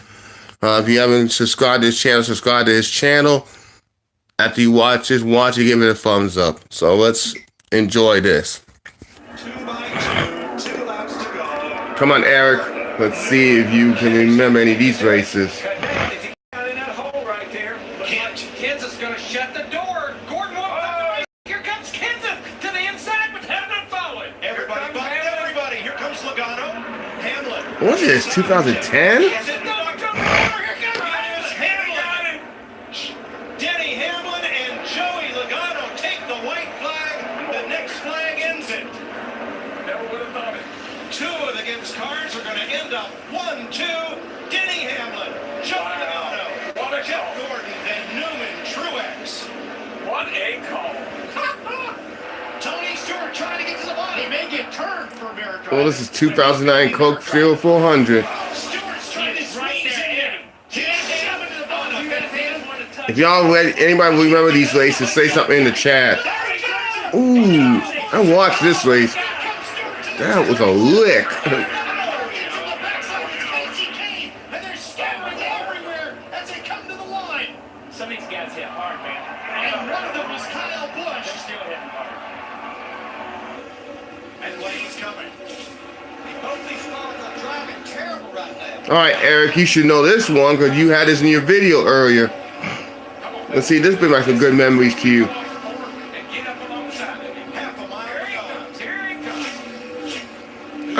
If you haven't subscribed to his channel, subscribe to his channel. After you watch it, give it a thumbs up. So let's enjoy this. 2 by 2, 2 laps to go. Come on, Eric. Let's see if you can remember any of these races. Got in that hole right there. Kansas is going to shut the door. Gordon won't. Here comes Kansas to the inside, but Hamlin following. Everybody, everybody. Here comes Logano. Hamlin. What was this, 2010? Denny Hamlin and Joey Logano take the white flag. The next flag ends it. Never would have thought it. 2 of the Gibbs cars are going to end up 1-2. Denny Hamlin, Joey Logano, what a Jeff Gordon, and Newman Truex. What a call. Tony Stewart trying to get to the body. He may get turned for a miracle. Well, this is 2009 Coke Field 400. Stewart's trying to squeeze in. If y'all anybody remember these races, say something in the chat. Ooh, I watched this race. That was a lick. And they're scattering everywhere as they come to the line. Some of these guys hit hard, man. And one of them was Kyle Busch. They're still hitting hard. And Lane's coming. Both these cars are driving terrible right now. All right, Eric, you should know this one because you had this in your video earlier. Let's see, this brings back some good memories to you.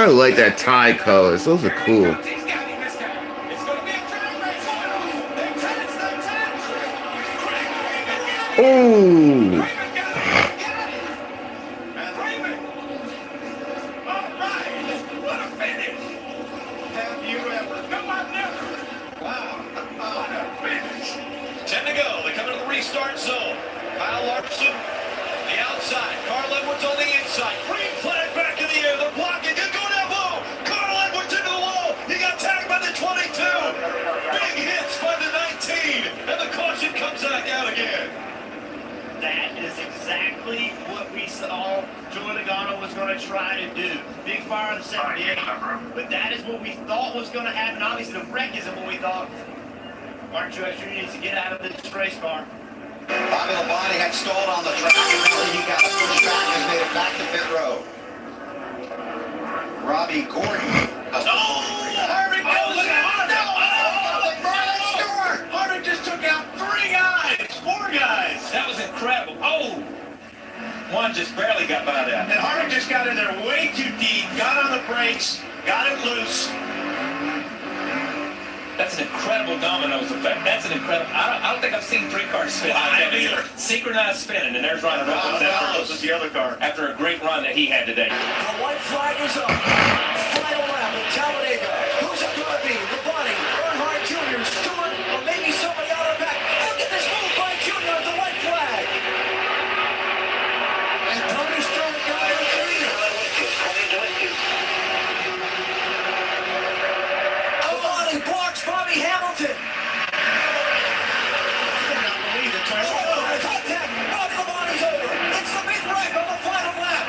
I like that tie colors. Those are cool. He's got him, this guy. It's going to be a drag race going on. They touch. Ooh. Raven got it. And Raven. All right. What a finish. Have you ever? No, I've never. Wow. What a finish. 10 to go. They come into the restart zone. Kyle Larson, the outside. Carl Edwards on the inside. Green flag back in the air. They're blocking. Good going down low. Carl Edwards into the wall. He got tagged by the 22. Big hits by the 19. And the caution comes back out again. That is exactly what we saw Joey Logano was going to try to do. Big fire on the 78. But that is what we thought was going to happen. Obviously, the wreck isn't what we thought. Martin Truex Jr. needs to get out of this race car. Bobby Labonte had stalled on the track, and now he got pushed back and made it back to pit road. Robbie Gordon. Harvick goes out. Brian Stewart. Harvick just took out 3 guys, 4 guys. That was incredible. Oh, one just barely got by that. And Harvick just got in there way too deep, got on the brakes, got it loose. That's an incredible dominoes effect. That's an incredible. I don't think I've seen 3 cars spin like that either. Synchronized spinning, and there's Ryan Reynolds after the other car after a great run that he had today. The white flag is up. Final lap at Talladega. Who's it going to be? Labonte, Earnhardt Jr., Stewart, or maybe somebody out of back. Look at this move by Jr. at the white flag. And Tony Stewart got it. Labonte blocks Bobby Hamilton. Contact. Bobby Labonte's over. It's the big wreck on the final lap.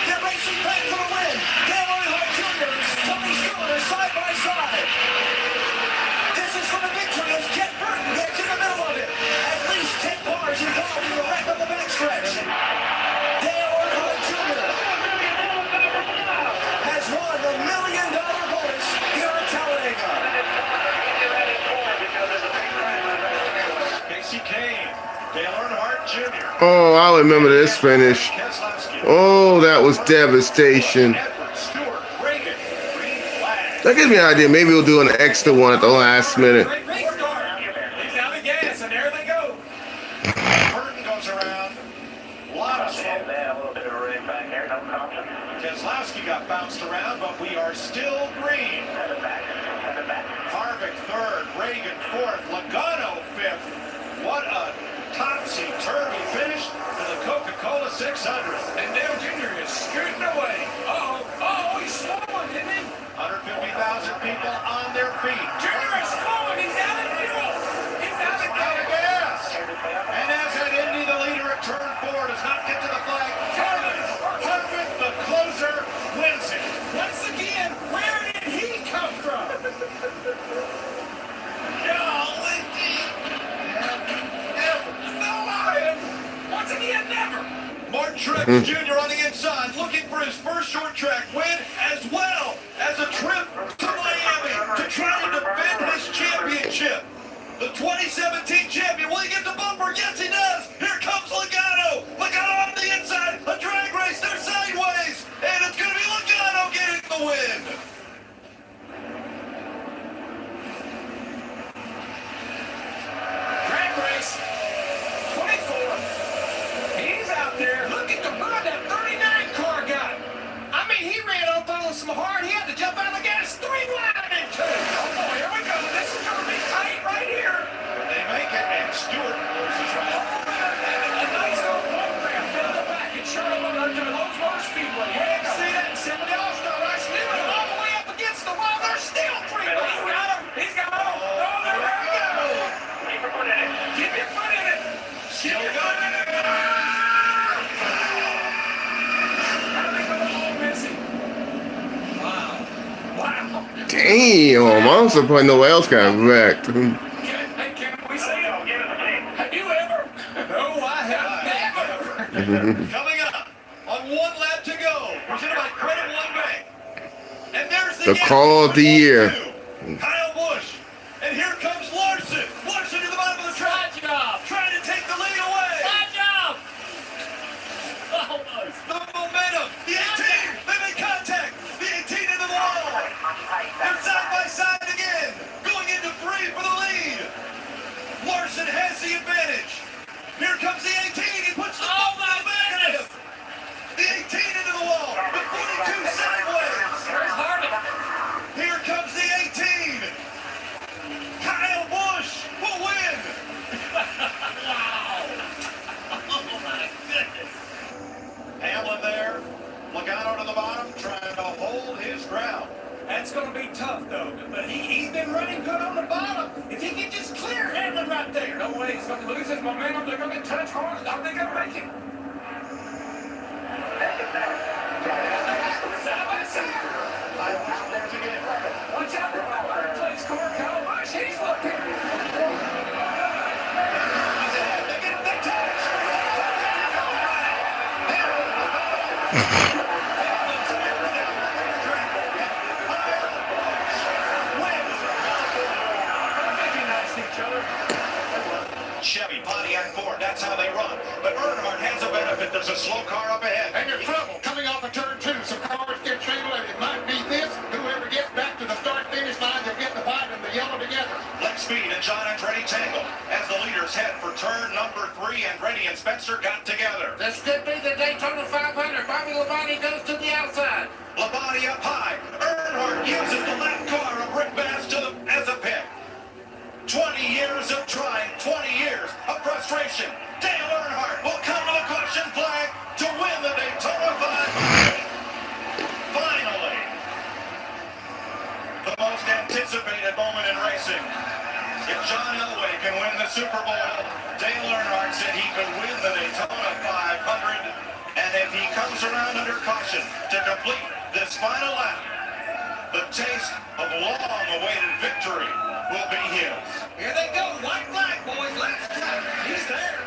They're racing back for the win. Dale Earnhardt Jr. and Tony Stewart are side by side. This is for the victory as Jet Burton gets in the middle of it. At least 10 cars involved in the wreck on the backstretch. Dale Earnhardt Jr. has won the $1 million bonus here at Talladega. Casey Kane, Dale Earnhardt Jr. Oh, I remember this finish. Keselowski. Oh, that was devastation. Edwards, Stewart, Reagan, green flag. That gives me an idea. Maybe we'll do an extra one at the last minute. Great race car. He's out of gas, and there they go. Burton goes around. Lot of smoke. A little bit of a rig back there, no caution. Keselowski got bounced around, but we are still green. Harvick third, Reagan fourth, Logano fifth. What a topsy-turvy finish to the Coca-Cola 600. And Dale Jr. is scooting away. Oh, he's slowing, didn't he? 150,000 people on their feet. Jr. is slowing. He's out of fuel. He's out of gas. And as at Indy, the leader at turn 4 does not get to the flag. Harvick, the closer, wins it. Once again, where did he come from? Once again, never. Martin Truex Jr. on the inside, looking for his first short track win, as well as a trip to Miami to try to defend his championship. The 2017 champion, will he get the bumper? Yes, he does. Here comes Logano. Logano on the inside, a drag race, they're sideways, and it's going to be Logano getting the win. Drag race, 24. He's out there. Look at the run that 39 car got. I mean, he ran up on some hard. He had to jump out of the gas 3 wide into. Oh, boy, here we go. This is going to be tight right here. They make it, and Stewart loses right. A nice little program down the back in Charlotte under Lowe's Motor Speedway. You didn't see that in some of the All-Star race. All the way up against the wall. They're still 3 wide. He's got him. He's got him. Oh, there we go. Keep your foot in it. Keep your foot in it. Keep your foot in it. Damn, I'm surprised nobody else got wrecked. Can we say it? Have you ever? No, I have never. Coming up on 1 lap to go, presented by Credit One Bank. And there's The call of the year. Kyle Busch. And here comes Larson. Larson to the bottom of the track. Trying to take the lead away. The momentum. The 18. They make contact. The 18 Two sideways. Where's Harmon? Here comes the 18. Kyle Busch will win. Wow. Oh, my goodness. Hamlin there. Logano to the bottom, trying to hold his ground. That's going to be tough, though. But he's been running good on the bottom. If he can just clear Hamlin right there. No way. He's going to lose his momentum. They're going to touch hard. Are they going to make it? Side by side. There's again. Watch out for my third place car, Kyle Busch. He's looking. He's ahead. They get the touch. Recognize each other. Chevy, Pontiac, Ford, that's how they run. But Earnhardt has a benefit. There's a slow car up ahead. And you're trouble coming off of turn 2. Some cars get tangled, and it might be this. Whoever gets back to the start-finish line, they'll get the white and the yellow together. Leg Speed and John Andretti tangle as the leaders head for turn number 3. Andretti and Spencer got together. This could be the Daytona 500. Bobby Labonte goes to the outside. Labonte up high. Earnhardt uses the lap car of Rick Bass as a pick. 20 years of trying, 20 years of frustration. Dale Earnhardt will come to the caution flag to win the Daytona 500. Finally, the most anticipated moment in racing. If John Elway can win the Super Bowl, Dale Earnhardt said he could win the Daytona 500. And if he comes around under caution to complete this final lap, the taste of long-awaited victory will be his. Here they go. White flag, boys. Last time. He's there.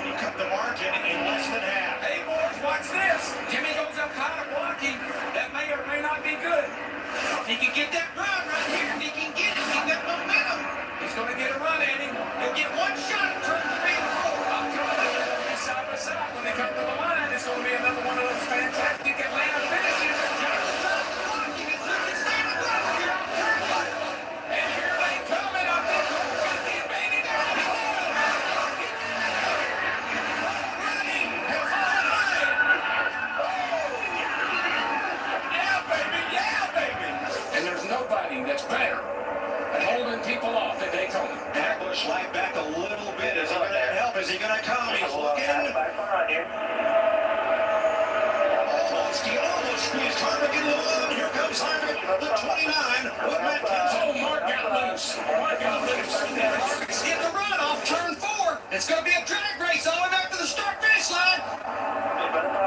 He cut the margin in less than half. Hey, boys, watch this. Jimmy goes up high to blocking. That may or may not be good. He can get that run right here. He can get it. He's got momentum. He's going to get a run at him. He'll get one shot at turn 3 and 4. I'm telling you, they'll be side by side. When they come to the line, it's going to be another one of those fantastic Atlanta finishes. Blocking. It's looking standing up here on turn 1. And here they come. And I think we're going to be baby down. And there's nobody that's better at holding people off at Daytona. Back Busch light back a little bit. Is he going to help? Is he going to come? He's looking. Almost squeezed Harvick into the line. Here comes Harvick, the 29. What Matt Kenseth. Oh, Mark got loose. Mark got loose. Harvick's getting the run off turn 4. It's going to be a drag race all the way back to the start-finish line.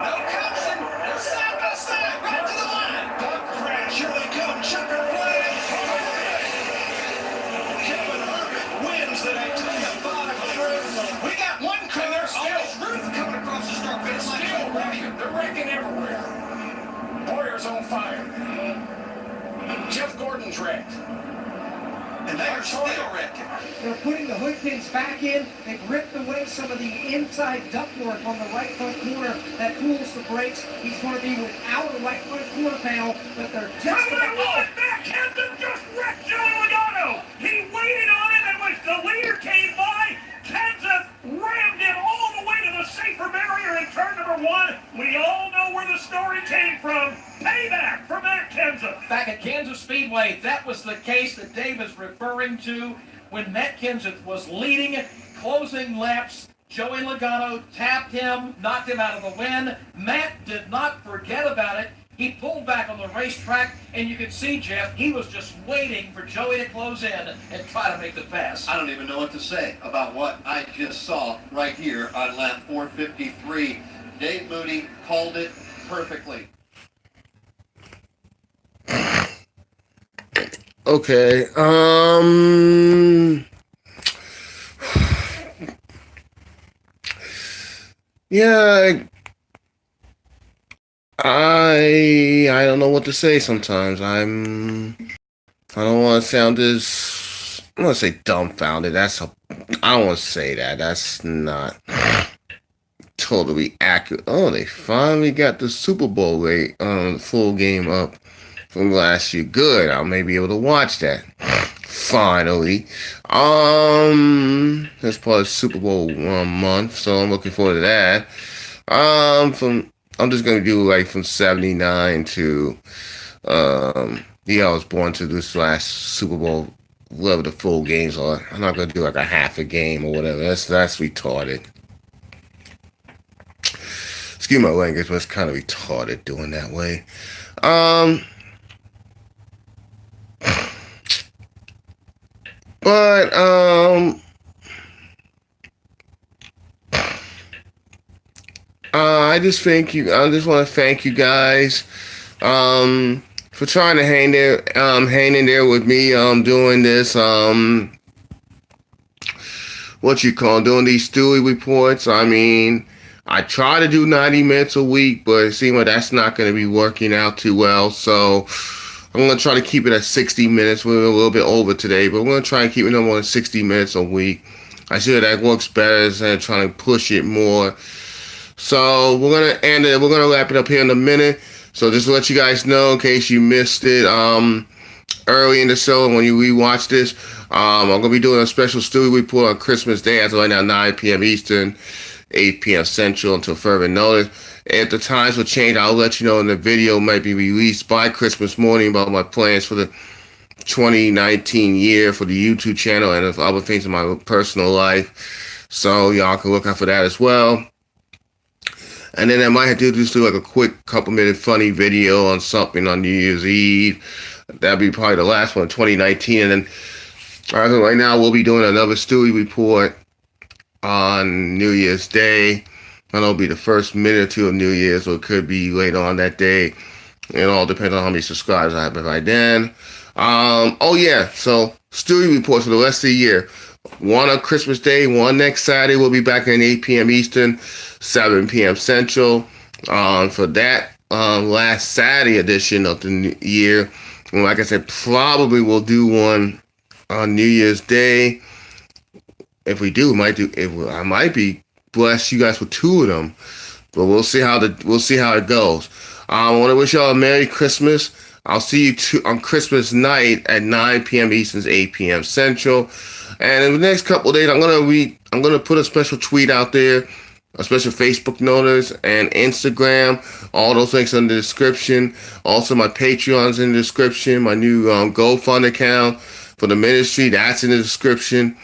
No caution. They're side by side, right to the line. Duck crash. Here they come. Checker flag. Kevin Harvick wins the Daytona 500. We got one car almost roof coming across the start-finish line. Still wrecking. They're wrecking everywhere. Boyer's on fire. Jeff Gordon's wrecked. And they are still wrecking. They're putting the hood pins back in. They've ripped away some of the inside ductwork on the right front corner that cools the brakes. He's going to be without a right front corner panel, but they're just about... Matt Kenseth just wrecked Joey Logano. He waited on it, and when the leader came by, Kenseth rammed him all the way to the safer barrier in turn number 1. We all know where the story came from. Payback for Matt Kenseth. Back at Kansas Speedway, that was the case that Dave is referring to when Matt Kenseth was leading, closing laps. Joey Logano tapped him, knocked him out of the win. Matt did not forget about it. He pulled back on the racetrack, and you could see, Jeff, he was just waiting for Joey to close in and try to make the pass. I don't even know what to say about what I just saw right here on lap 453. Dave Moody called it perfectly. Okay. Yeah. I don't know what to say sometimes. I don't want to sound as, I want to say dumbfounded. I don't want to say that. That's not totally accurate. Oh, they finally got the Super Bowl full game up from last year. Good. I may be able to watch that. Finally. That's part of Super Bowl month, so I'm looking forward to that. I'm just gonna do like from 79 to yeah, I was born to this last Super Bowl, whatever the full games are. I'm not gonna do like a half a game or whatever. That's retarded. Excuse my language, but it's kind of retarded doing that way. But I just thank you. I just want to thank you guys for trying to hang in there with me doing this what you call doing these Stewy reports. I mean, I try to do 90 minutes a week, but it seems like that's not going to be working out too well. So I'm going to try to keep it at 60 minutes. We're a little bit over today, but we're going to try and keep it no more than 60 minutes a week. I see that works better than trying to push it more. So we're going to end it. We're going to wrap it up here in a minute. So just to let you guys know, in case you missed it early in the show when you rewatch this, I'm going to be doing a special Stewy report on Christmas Day as of right now, 9 p.m. Eastern, 8 p.m. Central until further notice. If the times will change, I'll let you know, and the video might be released by Christmas morning about my plans for the 2019 year for the YouTube channel and other things in my personal life. So y'all can look out for that as well. And then I might have to just do like a quick couple minute funny video on something on New Year's Eve. That'll be probably the last one in 2019. And then right now we'll be doing another Stewy report on New Year's Day. And it'll be the first minute or two of New Year's, or it could be later on that day. It all depends on how many subscribers I have by then. Oh yeah, so Stewy reports for the rest of the year. One on Christmas Day, one next Saturday. We'll be back at 8 p.m. Eastern, 7 p.m. Central. For that last Saturday edition of the year. And like I said, probably we'll do one on New Year's Day. If we do, I might be bless you guys with two of them, but we'll see how it goes. I want to wish y'all a Merry Christmas. I'll see you on Christmas night at 9 p.m. Eastern, 8 p.m. Central. And in the next couple of days, I'm gonna put a special tweet out there, a special Facebook notice and Instagram. All those links in the description. Also, my Patreon's in the description. My new GoFund account for the ministry, that's in the description.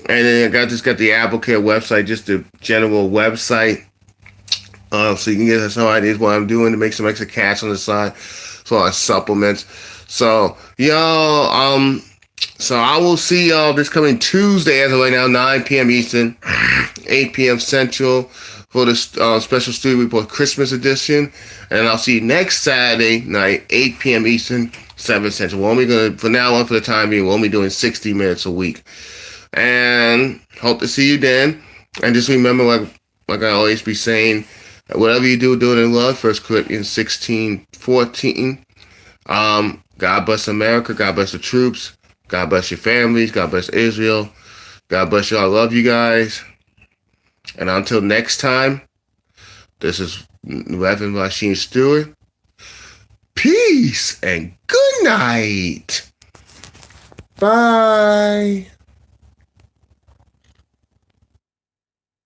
And then I just got the AppleCare website, just the general website. So you can get some ideas what I'm doing to make some extra cash on the side. So I supplements. So y'all, so I will see y'all this coming Tuesday as of right now, 9 p.m. Eastern, 8 p.m. Central for the special Stewy report Christmas edition. And I'll see you next Saturday night, 8 p.m. Eastern, 7 Central. We're only gonna, for now on, for the time being, we're only doing 60 minutes a week. And hope to see you then. And just remember, like I always be saying, whatever you do, do it in love. 1 Corinthians 16:14. God bless America. God bless the troops. God bless your families. God bless Israel. God bless you. I love you guys. And until next time, this is Reverend Rasheen Stewart. Peace and good night. Bye.